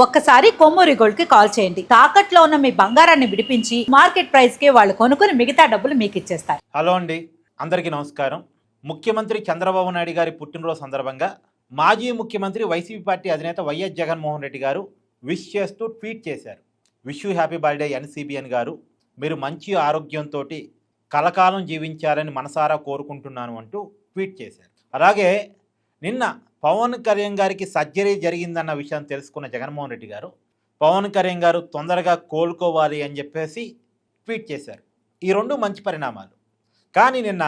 ఒక్కసారి కొమ్మూరి గోల్డ్ కి కాల్ చేయండి. తాకట్లో ఉన్న మీ బంగారాన్ని విడిపించి మార్కెట్ ప్రైస్ కి వాళ్ళు కొనుక్కుని మిగతా డబ్బులు మీకు ఇచ్చేస్తారు. హలో అండి, అందరికీ నమస్కారం. ముఖ్యమంత్రి చంద్రబాబు నాయుడు గారి పుట్టినరోజు సందర్భంగా మాజీ ముఖ్యమంత్రి వైసీపీ పార్టీ అధినేత వైఎస్ జగన్మోహన్ రెడ్డి గారు విష్ చేస్తూ ట్వీట్ చేశారు. Wish you happy birthday NCBN గారు, మీరు మంచి ఆరోగ్యంతో కలకాలం జీవించాలని మనసారా కోరుకుంటున్నాను అంటూ ట్వీట్ చేశారు. అలాగే నిన్న పవన్ కళ్యాణ్ గారికి సర్జరీ జరిగిందన్న విషయం తెలుసుకున్న జగన్మోహన్ రెడ్డి గారు పవన్ కళ్యాణ్ గారు తొందరగా కోలుకోవాలి అని చెప్పేసి ట్వీట్ చేశారు. ఈ రెండు మంచి పరిణామాలు. కానీ నిన్న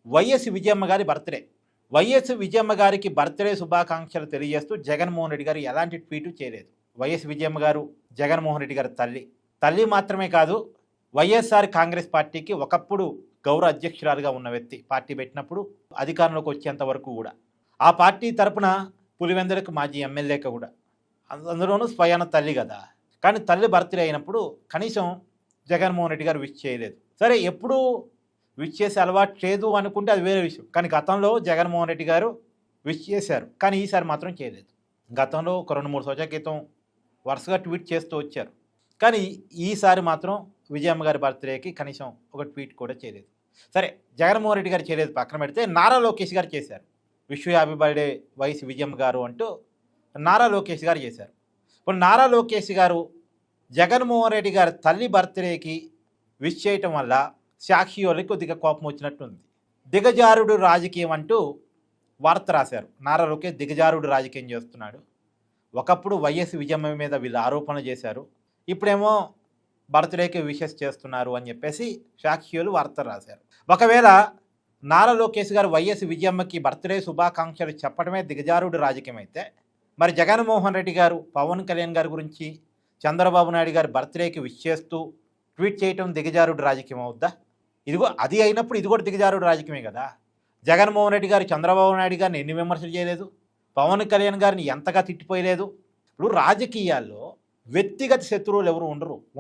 వైఎస్ విజయమ్మ గారి బర్త్డే, వైఎస్ విజయమ్మ గారికి బర్త్డే శుభాకాంక్షలు తెలియజేస్తూ జగన్మోహన్ రెడ్డి గారు ఎలాంటి ట్వీటు చేయలేదు. వైఎస్ విజయమ్మ గారు జగన్మోహన్ రెడ్డి గారి తల్లి మాత్రమే కాదు, వైఎస్ఆర్ కాంగ్రెస్ పార్టీకి ఒకప్పుడు గౌరవ అధ్యక్షురాలుగా ఉన్న వ్యక్తి. పార్టీ పెట్టినప్పుడు అధికారంలోకి వచ్చేంత వరకు కూడా ఆ పార్టీ తరపున పులివెందులకు మాజీ ఎమ్మెల్యేగా కూడా, అందులోనూ స్వయాన తల్లి కదా. కానీ తల్లి బర్త్డే అయినప్పుడు కనీసం జగన్మోహన్ రెడ్డి గారు విష్ చేయలేదు. సరే, ఎప్పుడు విష్ చేసే అలవాటు లేదు అనుకుంటే అది వేరే విషయం. కానీ గతంలో జగన్మోహన్ రెడ్డి గారు విష్ చేశారు, కానీ ఈసారి మాత్రం చేయలేదు. గతంలో ఒక 2-3 సంవత్సరాల క్రితం వరుసగా ట్వీట్ చేస్తూ వచ్చారు. కానీ ఈసారి మాత్రం విజయమ్మ గారి బర్త్డేకి కనీసం ఒక ట్వీట్ కూడా చేయలేదు. సరే, జగన్మోహన్ రెడ్డి గారు చేయలేదు పక్కన పెడితే, నారా లోకేష్ గారు చేశారు. Wish you happy birthday YS Vijayamma గారు అంటూ నారా లోకేష్ గారు చేశారు. ఇప్పుడు నారా లోకేష్ గారు జగన్మోహన్ రెడ్డి గారి తల్లి బర్త్డేకి విష్ చేయటం వల్ల సాక్షి వాళ్ళకి కొద్దిగా కోపం వచ్చినట్టుంది. దిగజారుడు రాజకీయం అంటూ వార్త రాశారు. నారా లోకేష్ దిగజారుడు రాజకీయం చేస్తున్నాడు. ఒకప్పుడు వైఎస్ విజయమ్మ మీద వీళ్ళు ఆరోపణలు చేశారు, ఇప్పుడేమో బర్త్డేకి విషెస్ చేస్తున్నారు అని చెప్పేసి సాక్షిలు వార్త రాశారు. ఒకవేళ నారా లోకేష్ గారు వైఎస్ విజయమ్మకి బర్త్డే శుభాకాంక్షలు చెప్పడమే దిగజారుడు రాజకీయం అయితే, మరి జగన్మోహన్ రెడ్డి గారు పవన్ కళ్యాణ్ గారి గురించి చంద్రబాబు నాయుడు గారి బర్త్డేకి విష్ చేస్తూ ట్వీట్ చేయటం దిగజారుడు రాజకీయం అవుద్దా? ఇదిగో అది అయినప్పుడు ఇది కూడా దిగజారుడు రాజకీయమే కదా. జగన్మోహన్ రెడ్డి గారు చంద్రబాబు నాయుడు గారిని ఎన్ని విమర్శలు చేయలేదు, పవన్ కళ్యాణ్ గారిని ఎంతగా తిట్టిపోయలేదు. ఇప్పుడు రాజకీయాల్లో వ్యక్తిగత శత్రువులు ఎవరు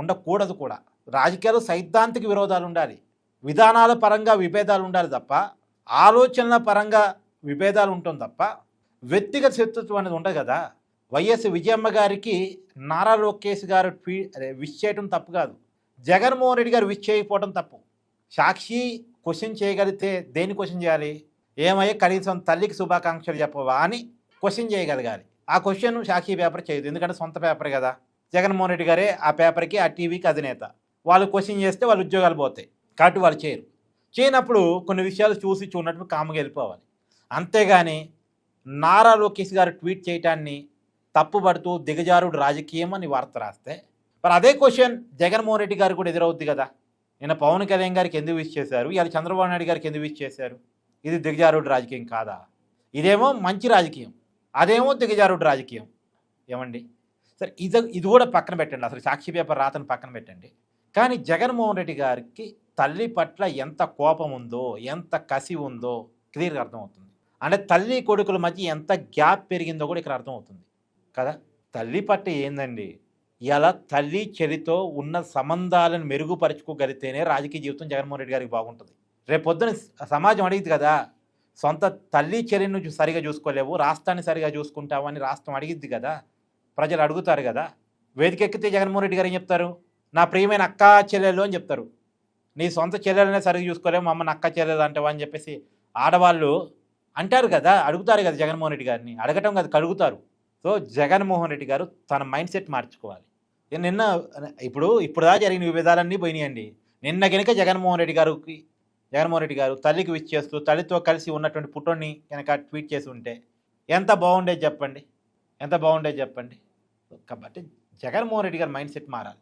ఉండకూడదు కూడా. రాజకీయాలు సైద్ధాంతిక విరోధాలు ఉండాలి, విధానాల పరంగా విభేదాలు ఉండాలి తప్ప, ఆలోచనల పరంగా విభేదాలు ఉంటుంది తప్ప వ్యక్తిగత శత్రుత్వం అనేది ఉండదు కదా. వైఎస్ విజయమ్మ గారికి నారా లోకేష్ గారు విష్ చేయడం తప్పు కాదు, జగన్మోహన్ రెడ్డి గారు విష్ చేయకపోవడం తప్పు. సాక్షి క్వశ్చన్ చేయగలిగితే దేన్ని క్వశ్చన్ చేయాలి? ఏమయ్యే కనీసం తల్లికి శుభాకాంక్షలు చెప్పవా అని క్వశ్చన్ చేయగలగాలి. ఆ క్వశ్చన్ సాక్షి పేపర్ చేయదు, ఎందుకంటే సొంత పేపర్ కదా. జగన్మోహన్ రెడ్డి గారే ఆ పేపర్కి ఆ టీవీకి అధినేత. వాళ్ళు క్వశ్చన్ చేస్తే వాళ్ళ ఉద్యోగాలు పోతాయి కాబట్టి వాళ్ళు చేయనప్పుడు కొన్ని విషయాలు చూసి చూడనట్టు కాముగా వెళ్ళిపోవాలి. అంతేగాని నారా లోకేష్ గారు ట్వీట్ చేయటాన్ని తప్పుపడుతూ దిగజారుడు రాజకీయం అని వార్త రాస్తే, మరి అదే క్వశ్చన్ జగన్మోహన్ రెడ్డి గారు కూడా ఎదురవుద్ది కదా. నిన్న పవన్ కళ్యాణ్ గారికి ఎందుకు విష్ చేశారు, ఇవాళ చంద్రబాబు నాయుడు గారికి ఎందుకు విష్ చేశారు? ఇది దిగజారుడు రాజకీయం కాదా? ఇదేమో మంచి రాజకీయం, అదేమో దిగజారుడు రాజకీయం. ఏమండి? సరే, ఇది కూడా పక్కన పెట్టండి, అసలు సాక్షి పేపర్ రాతను పక్కన పెట్టండి. కానీ జగన్మోహన్ రెడ్డి గారికి తల్లి పట్ల ఎంత కోపం ఉందో, ఎంత కసి ఉందో క్లియర్గా అర్థమవుతుంది. అంటే తల్లి కొడుకుల మధ్య ఎంత గ్యాప్ పెరిగిందో కూడా ఇక్కడ అర్థమవుతుంది కదా. తల్లి పట్ల ఏందండి, ఇలా తల్లి చెల్లితో ఉన్న సంబంధాలను మెరుగుపరుచుకోగలిగితేనే రాజకీయ జీవితం జగన్మోహన్ రెడ్డి గారికి బాగుంటుంది. రేపు పొద్దున సమాజం అడిగింది కదా, సొంత తల్లి చెల్లిని సరిగా చూసుకోలేవు, రాష్ట్రాన్ని సరిగా చూసుకుంటావు అని రాష్ట్రం అడిగిద్ది కదా, ప్రజలు అడుగుతారు కదా. వేదిక ఎక్కితే జగన్మోహన్ రెడ్డి గారు ఏం చెప్తారు? నా ప్రియమైన అక్క చెల్లెలు అని చెప్తారు. నీ సొంత చెల్లెలనే సరిగ్గా చూసుకోలేము, మా అమ్మని అక్క చెల్లెలు అంటావా అని చెప్పేసి ఆడవాళ్ళు అంటారు కదా, అడుగుతారు కదా జగన్మోహన్ రెడ్డి గారిని. అడగటం కదా, కడుగుతారు. సో జగన్మోహన్ రెడ్డి గారు తన మైండ్ సెట్ మార్చుకోవాలి. నిన్న ఇప్పుడుదా జరిగిన విభేదాలన్నీ పోయినాయండి. నిన్న కనుక జగన్మోహన్ రెడ్డి గారు తల్లికి విష్ చేస్తూ తల్లితో కలిసి ఉన్నటువంటి పుట్టోని కనుక ట్వీట్ చేసి ఉంటే ఎంత బాగుండేది చెప్పండి, ఎంత బాగుండేది చెప్పండి. కాబట్టి జగన్మోహన్ రెడ్డి గారి మైండ్ సెట్ మారాలి.